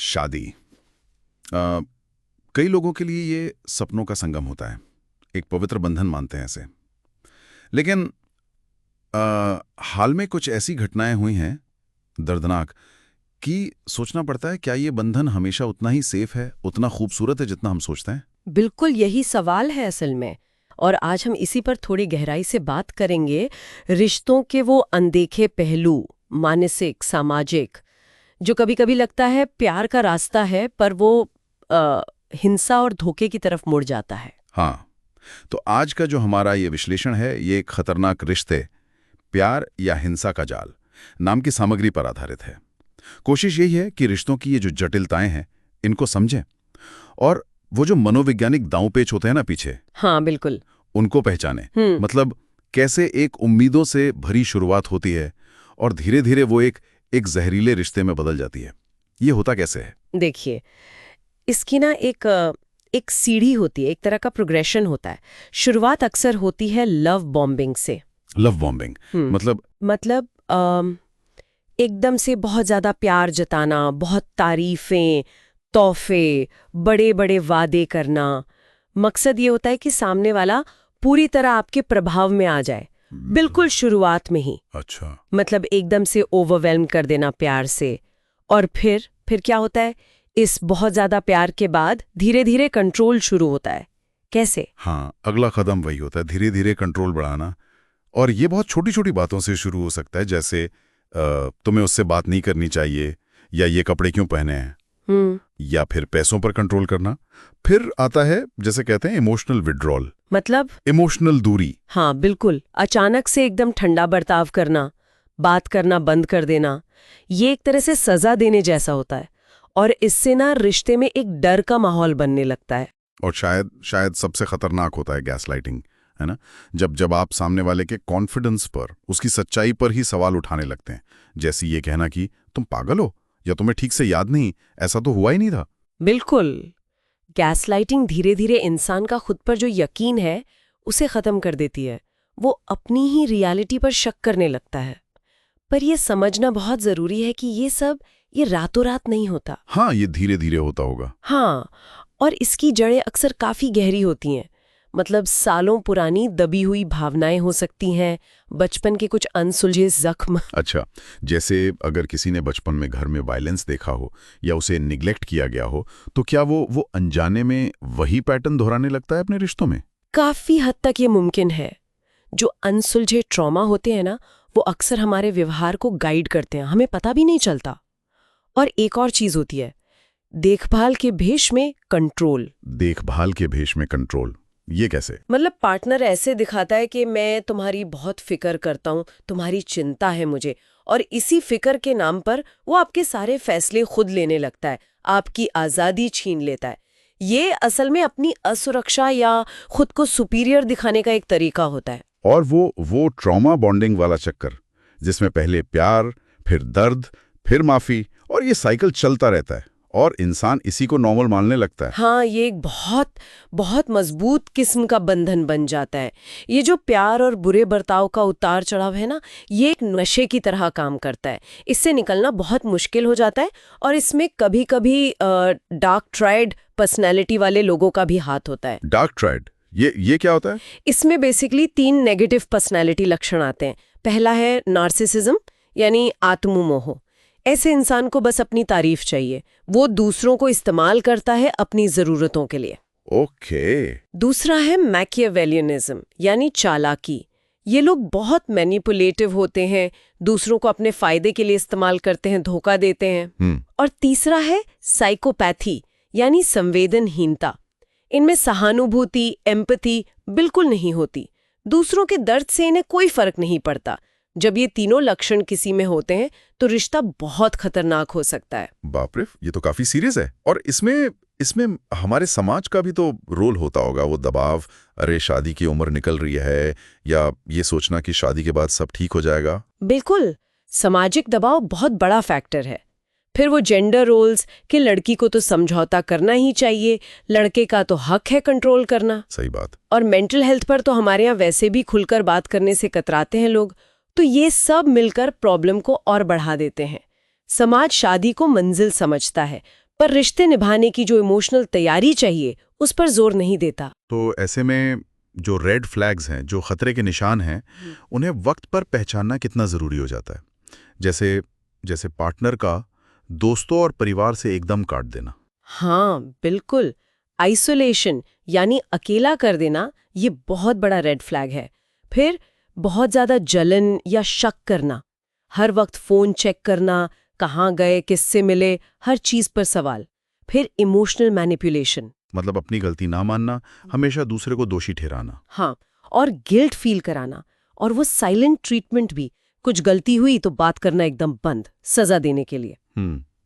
शादी अ, कई लोगों के लिए ये सपनों का संगम होता है। एक पवित्र बंधन मानते हैं इसे। लेकिन हाल में कुछ ऐसी घटनाएं हुई हैं दर्दनाक कि सोचना पड़ता है, क्या ये बंधन हमेशा उतना ही सेफ है, उतना खूबसूरत है जितना हम सोचते हैं? बिल्कुल यही सवाल है असल में। और आज हम इसी पर थोड़ी गहराई से बात करेंगे। रिश्तों के वो अनदेखे पहलू, मानसिक, सामाजिक, जो कभी-कभी लगता है प्यार का रास्ता है पर वो अ, हिंसा और धोखे की तरफ मुड़ जाता है। हाँ, तो आज का जो हमारा ये विश्लेषण है, ये एक खतरनाक रिश्ते, प्यार या हिंसा का जाल नाम की सामग्री पर आधारित है। कोशिश यही है कि रिश्तों की ये जो जटिलताएं हैं, इनको समझें और वो जो मनोवैज्ञानिक दांवपेच होते हैं ना पीछे, हाँ बिल्कुल। उनको पहचानें। हम्म। मतलब कैसे एक उम्मीदों से भरी शुरुआत होती है और धीरे धीरे वो एक जहरीले रिश्ते में बदल जाती है। ये होता कैसे है? देखिए, इसकी ना एक सीढ़ी होती है, एक तरह का प्रोग्रेशन होता है। शुरुआत अक्सर होती है लव बॉम्बिंग से। लव बॉम्बिंग मतलब एकदम से बहुत ज्यादा प्यार जताना, बहुत तारीफें, तोहफे, बड़े बड़े वादे करना। मकसद ये होता है कि सामने वाला पूरी तरह आपके प्रभाव में आ जाए, बिल्कुल शुरुआत में ही। अच्छा। मतलब एकदम से ओवरवेल्म कर देना प्यार से। और फिर क्या होता है? इस बहुत ज्यादा प्यार के बाद धीरे धीरे कंट्रोल शुरू होता है। कैसे? हाँ, अगला कदम वही होता है, धीरे धीरे कंट्रोल बढ़ाना। और ये बहुत छोटी छोटी बातों से शुरू हो सकता है, जैसे तुम्हें उससे बात नहीं करनी चाहिए, या ये कपड़े क्यों पहने हैं, या फिर पैसों पर कंट्रोल करना। फिर आता है, जैसे कहते हैं, इमोशनल विड्रॉल, मतलब इमोशनल दूरी। हाँ बिल्कुल, अचानक से एकदम ठंडा बर्ताव करना, बात करना बंद कर देना। ये एक तरह से सजा देने जैसा होता है और इससे ना रिश्ते में एक डर का माहौल बनने लगता है। और शायद सबसे खतरनाक होता है गैसलाइटिंग, है ना? जब आप सामने वाले के कॉन्फिडेंस पर, उसकी सच्चाई पर ही सवाल उठाने लगते हैं, जैसे ये कहना कि तुम पागल हो, या तुम्हें ठीक से याद नहीं, ऐसा तो हुआ ही नहीं था। बिल्कुल, गैसलाइटिंग धीरे धीरे इंसान का खुद पर जो यकीन है उसे खत्म कर देती है। वो अपनी ही रियलिटी पर शक करने लगता है। पर यह समझना बहुत जरूरी है कि ये रातों रात नहीं होता। हाँ, ये धीरे धीरे होता होगा। हाँ, और इसकी जड़ें अक्सर काफी गहरी होती हैं। मतलब सालों पुरानी दबी हुई भावनाएं हो सकती हैं, बचपन के कुछ अनसुलझे जख्म। अच्छा, जैसे अगर किसी ने बचपन में घर में वायलेंस देखा हो या उसे निग्लेक्ट किया गया हो, तो क्या वो अनजाने में वही पैटर्न दोहराने लगता है अपने रिश्तों में? काफी हद तक ये मुमकिन है। जो अनसुलझे ट्रॉमा होते हैं ना, वो अक्सर हमारे व्यवहार को गाइड करते हैं, हमें पता भी नहीं चलता। और एक और चीज होती है, देखभाल के भेष में कंट्रोल। देखभाल के भेष में कंट्रोल, ये कैसे? मतलब पार्टनर ऐसे दिखाता है कि मैं तुम्हारी बहुत फिक्र करता हूँ, तुम्हारी चिंता है मुझे, और इसी फिक्र के नाम पर वो आपके सारे फैसले खुद लेने लगता है, आपकी आज़ादी छीन लेता है। ये असल में अपनी असुरक्षा या खुद को सुपीरियर दिखाने का एक तरीका होता है। और वो ट्रॉमा बॉन्डिंग वाला चक्कर, जिसमें पहले प्यार, फिर दर्द, फिर माफी, और ये साइकिल चलता रहता है और इंसान इसी को नॉर्मल मानने लगता है। हाँ, ये एक बहुत बहुत मजबूत किस्म का बंधन बन जाता है। ये जो प्यार और बुरे बर्ताव का उतार चढ़ाव है ना, ये एक नशे की तरह काम करता है। इससे निकलना बहुत मुश्किल हो जाता है और इसमें कभी कभी डार्क ट्राइड पर्सनैलिटी वाले लोगों का भी हाथ होता है। डार्क ट्राइड, ये क्या होता है? इसमें बेसिकली 3 नेगेटिव पर्सनैलिटी लक्षण आते हैं। पहला है नार्सिसिज्म, यानी आत्ममोह। ऐसे इंसान को बस अपनी तारीफ चाहिए, वो दूसरों को इस्तेमाल करता है अपनी जरूरतों के लिए। ओके। दूसरा है मैकियावेलियनिज्म, यानी चालाकी। ये लोग बहुत मैनिपुलेटिव होते हैं, दूसरों को अपने फायदे के लिए इस्तेमाल करते हैं, धोखा देते हैं। और तीसरा है साइकोपैथी, यानी संवेदनहीनता। इनमें सहानुभूति, एम्पैथी बिल्कुल नहीं होती, दूसरों के दर्द से इन्हें कोई फर्क नहीं पड़ता। जब ये तीनों लक्षण किसी में होते हैं तो रिश्ता बहुत खतरनाक हो सकता है। बाप रे, ये तो काफी सीरियस है। और इसमें हमारे समाज का भी तो रोल होता होगा, वो दबाव, अरे शादी की उम्र निकल रही है, या ये सोचना कि शादी के बाद सब ठीक हो जाएगा। बिल्कुल, सामाजिक दबाव बहुत बड़ा फैक्टर है। फिर वो जेंडर रोल्स कि लड़की को तो समझौता करना ही चाहिए, लड़के का तो हक है कंट्रोल करना। सही बात। और मेंटल हेल्थ पर तो हमारे यहाँ वैसे भी खुलकर बात करने से कतराते हैं लोग। तो ये सब मिलकर प्रॉब्लम को और बढ़ा देते हैं। समाज शादी को मंजिल समझता है, पर रिश्ते निभाने की जो इमोशनल तैयारी चाहिए उस पर जोर नहीं देता। तो ऐसे में जो रेड फ्लैग्स हैं, जो खतरे के निशान हैं, उन्हें वक्त पर पहचानना कितना ज़रूरी हो जाता है? जैसे पार्टनर का दोस्तों और परिवार से एकदम काट देना। हाँ बिल्कुल, आइसोलेशन यानी अकेला कर देना ये बहुत बड़ा रेड फ्लैग है। फिर बहुत ज्यादा जलन या शक करना, हर वक्त फोन चेक करना, कहाँ गए, किससे मिले, हर चीज पर सवाल। फिर इमोशनल मैनिपुलेशन, मतलब अपनी गलती ना मानना, हमेशा दूसरे को दोषी ठहराना। हाँ, और गिल्ट फील कराना, और वो साइलेंट ट्रीटमेंट भी, कुछ गलती हुई तो बात करना एकदम बंद, सजा देने के लिए।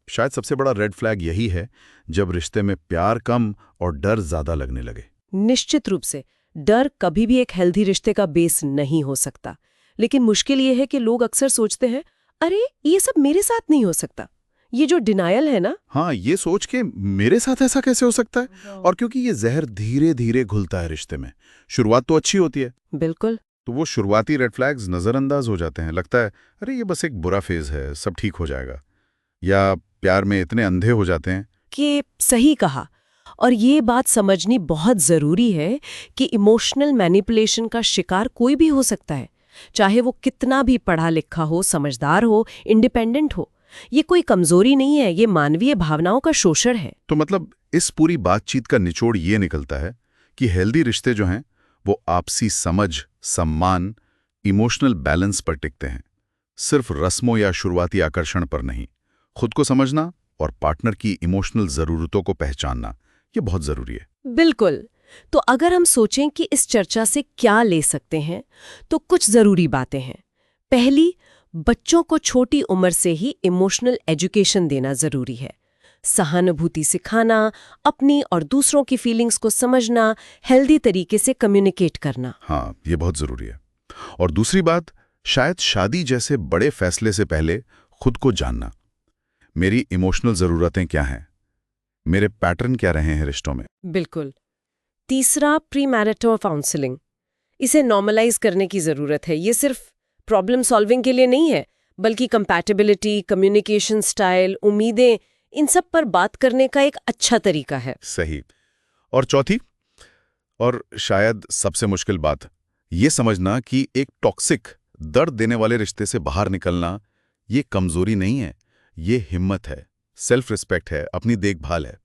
शायद सबसे बड़ा रेड फ्लैग यही है जब रिश्ते में प्यार कम और डर ज्यादा लगने लगे। निश्चित रूप से डर कभी भी एक हेल्दी रिश्ते का बेस नहीं हो सकता, लेकिन मुश्किल ये है कि लोग अक्सर सोचते हैं अरे ये सब मेरे साथ नहीं हो सकता। ये जो डिनायल है ना, हाँ, ये सोच के मेरे साथ ऐसा कैसे हो सकता है, और क्योंकि ये जहर धीरे धीरे घुलता है रिश्ते में। शुरुआत तो अच्छी होती है, बिल्कुल, तो वो शुरुआती रेड फ्लैग्स नजरअंदाज हो जाते हैं। लगता है अरे ये बस एक बुरा फेज है, सब ठीक हो जाएगा। या प्यार में इतने अंधे हो जाते हैं कि सही कहा। और ये बात समझनी बहुत जरूरी है कि इमोशनल मैनिपुलेशन का शिकार कोई भी हो सकता है, चाहे वो कितना भी पढ़ा लिखा हो, समझदार हो, इंडिपेंडेंट हो। ये कोई कमजोरी नहीं है, ये मानवीय भावनाओं का शोषण है। तो मतलब इस पूरी बातचीत का निचोड़ ये निकलता है कि हेल्दी रिश्ते जो हैं वो आपसी समझ, सम्मान, इमोशनल बैलेंस पर टिकते हैं, सिर्फ रस्मों या शुरुआती आकर्षण पर नहीं। खुद को समझना और पार्टनर की इमोशनल जरूरतों को पहचानना, ये बहुत जरूरी है। बिल्कुल। तो अगर हम सोचें कि इस चर्चा से क्या ले सकते हैं, तो कुछ जरूरी बातें हैं। पहली, बच्चों को छोटी उम्र से ही इमोशनल एजुकेशन देना जरूरी है। सहानुभूति सिखाना, अपनी और दूसरों की फीलिंग्स को समझना, हेल्दी तरीके से कम्युनिकेट करना। हाँ, ये बहुत जरूरी है। और दूसरी बात, शायद शादी जैसे बड़े फैसले से पहले खुद को जानना। मेरी इमोशनल जरूरतें क्या हैं, मेरे पैटर्न क्या रहे हैं रिश्तों में। बिल्कुल। तीसरा, प्री मैरिटल काउंसलिंग। इसे नॉर्मलाइज करने की जरूरत है। ये सिर्फ प्रॉब्लम सॉल्विंग के लिए नहीं है, बल्कि कंपैटिबिलिटी, कम्युनिकेशन स्टाइल, उम्मीदें, इन सब पर बात करने का एक अच्छा तरीका है। सही। और चौथी और शायद सबसे मुश्किल बात, ये समझना कि एक टॉक्सिक, दर्द देने वाले रिश्ते से बाहर निकलना ये कमजोरी नहीं है, ये हिम्मत है, सेल्फ रिस्पेक्ट है, अपनी देखभाल है।